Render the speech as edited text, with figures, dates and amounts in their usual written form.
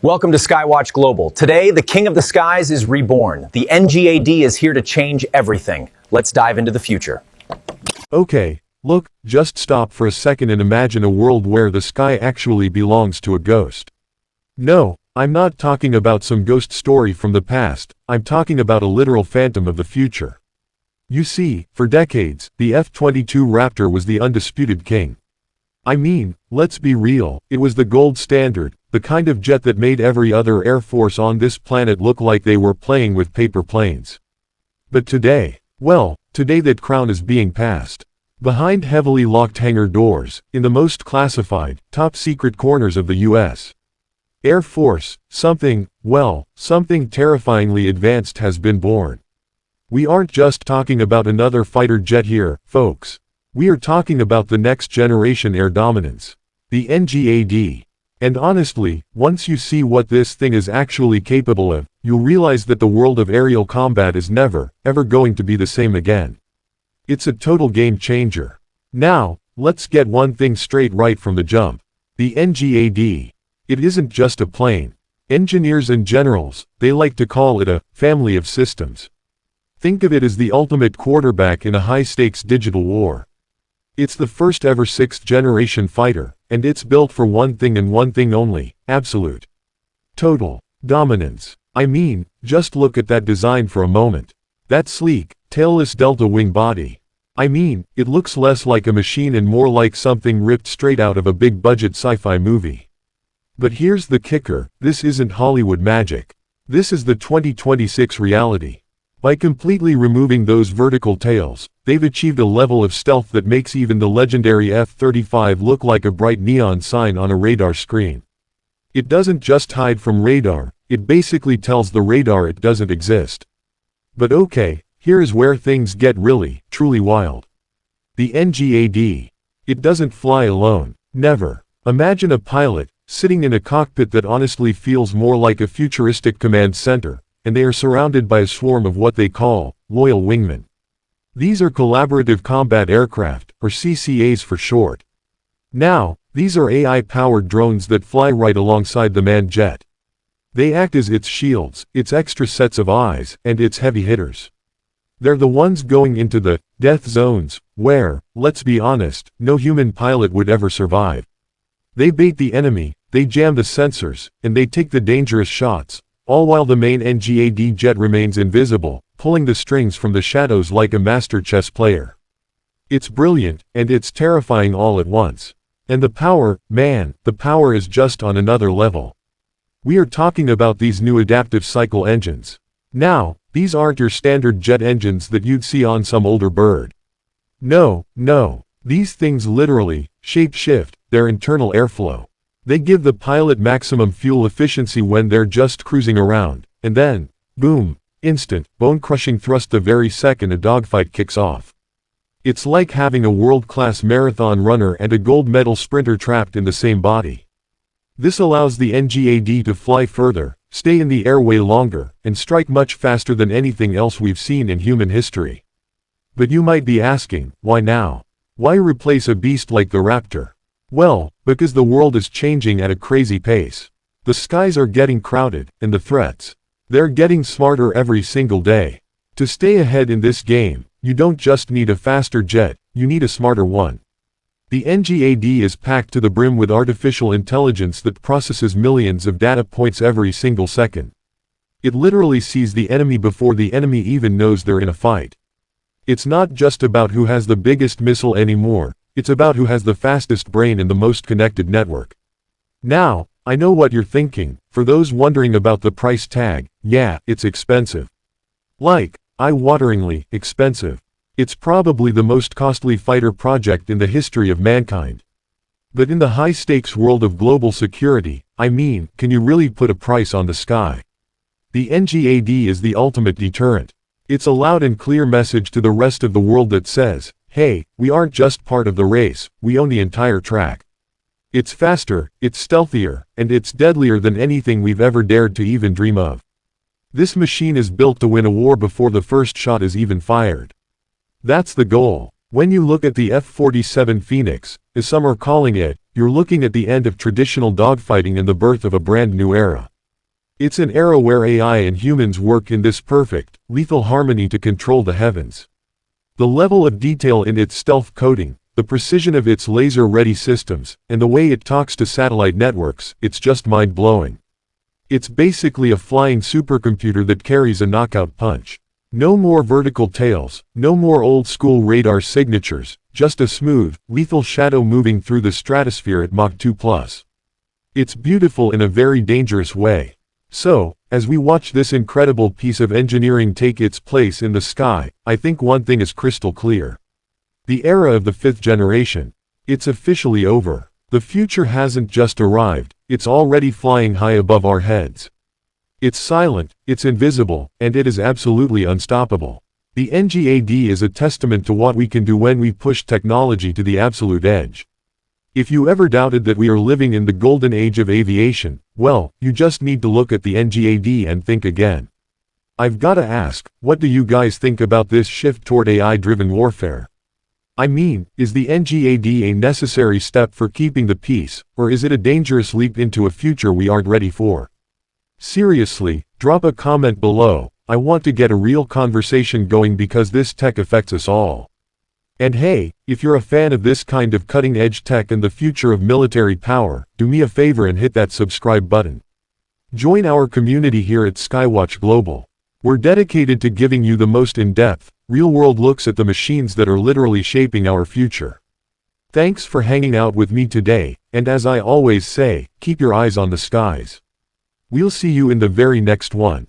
Welcome to SkyWatch Global. Today, the king of the skies is reborn. The NGAD is here to change everything. Let's dive into the future. Okay, look, just stop for a second and imagine a world where the sky actually belongs to a ghost. No, I'm not talking about some ghost story from the past, I'm talking about a literal phantom of the future. You see, for decades, the F-22 Raptor was the undisputed king. I mean, let's be real, it was the gold standard, the kind of jet that made every other air force on this planet look like they were playing with paper planes. But today, well, today that crown is being passed. Behind heavily locked hangar doors, in the most classified, top-secret corners of the U.S. Air Force, something terrifyingly advanced has been born. We aren't just talking about another fighter jet here, folks. We are talking about the next generation air dominance. The NGAD. And honestly, once you see what this thing is actually capable of, you'll realize that the world of aerial combat is never, ever going to be the same again. It's a total game changer. Now, let's get one thing straight right from the jump. The NGAD. It isn't just a plane. Engineers and generals, they like to call it a family of systems. Think of it as the ultimate quarterback in a high-stakes digital war. It's the first ever sixth-generation fighter, and it's built for one thing and one thing only: absolute, total dominance. I mean, just look at that design for a moment. That sleek, tailless delta wing body. I mean, it looks less like a machine and more like something ripped straight out of a big-budget sci-fi movie. But here's the kicker, this isn't Hollywood magic. This is the 2026 reality. By completely removing those vertical tails, they've achieved a level of stealth that makes even the legendary F-35 look like a bright neon sign on a radar screen. It doesn't just hide from radar, it basically tells the radar it doesn't exist. But okay, here is where things get really, truly wild. The NGAD. It doesn't fly alone. Never. Imagine a pilot, sitting in a cockpit that honestly feels more like a futuristic command center, and they are surrounded by a swarm of what they call loyal wingmen. These are collaborative combat aircraft, or CCAs for short. Now, these are AI-powered drones that fly right alongside the manned jet. They act as its shields, its extra sets of eyes, and its heavy hitters. They're the ones going into the death zones, where, let's be honest, no human pilot would ever survive. They bait the enemy, they jam the sensors, and they take the dangerous shots, all while the main NGAD jet remains invisible, pulling the strings from the shadows like a master chess player. It's brilliant, and it's terrifying all at once. And the power, man, the power is just on another level. We are talking about these new adaptive cycle engines. Now, these aren't your standard jet engines that you'd see on some older bird. No, these things literally shape-shift their internal airflow. They give the pilot maximum fuel efficiency when they're just cruising around, and then, boom, instant, bone-crushing thrust the very second a dogfight kicks off. It's like having a world-class marathon runner and a gold medal sprinter trapped in the same body. This allows the NGAD to fly further, stay in the air way longer, and strike much faster than anything else we've seen in human history. But you might be asking, why now? Why replace a beast like the Raptor? Well, because the world is changing at a crazy pace. The skies are getting crowded, and the threats, they're getting smarter every single day. To stay ahead in this game, you don't just need a faster jet, you need a smarter one. The NGAD is packed to the brim with artificial intelligence that processes millions of data points every single second. It literally sees the enemy before the enemy even knows they're in a fight. It's not just about who has the biggest missile anymore. It's about who has the fastest brain and the most connected network. Now, I know what you're thinking. For those wondering about the price tag, yeah, it's expensive. Like, eye-wateringly expensive. It's probably the most costly fighter project in the history of mankind. But in the high-stakes world of global security, I mean, can you really put a price on the sky? The NGAD is the ultimate deterrent. It's a loud and clear message to the rest of the world that says, hey, we aren't just part of the race, we own the entire track. It's faster, it's stealthier, and it's deadlier than anything we've ever dared to even dream of. This machine is built to win a war before the first shot is even fired. That's the goal. When you look at the F-47 Phoenix, as some are calling it, you're looking at the end of traditional dogfighting and the birth of a brand new era. It's an era where AI and humans work in this perfect, lethal harmony to control the heavens. The level of detail in its stealth coding, the precision of its laser-ready systems, and the way it talks to satellite networks, it's just mind-blowing. It's basically a flying supercomputer that carries a knockout punch. No more vertical tails, no more old-school radar signatures, just a smooth, lethal shadow moving through the stratosphere at Mach 2+. It's beautiful in a very dangerous way. So, as we watch this incredible piece of engineering take its place in the sky, I think one thing is crystal clear. The era of the fifth generation. It's officially over. The future hasn't just arrived, it's already flying high above our heads. It's silent, it's invisible, and it is absolutely unstoppable. The NGAD is a testament to what we can do when we push technology to the absolute edge. If you ever doubted that we are living in the golden age of aviation, well, you just need to look at the NGAD and think again. I've gotta ask, what do you guys think about this shift toward AI-driven warfare? I mean, is the NGAD a necessary step for keeping the peace, or is it a dangerous leap into a future we aren't ready for? Seriously, drop a comment below. I want to get a real conversation going because this tech affects us all. And hey, if you're a fan of this kind of cutting-edge tech and the future of military power, do me a favor and hit that subscribe button. Join our community here at SkyWatch Global. We're dedicated to giving you the most in-depth, real-world looks at the machines that are literally shaping our future. Thanks for hanging out with me today, and as I always say, keep your eyes on the skies. We'll see you in the very next one.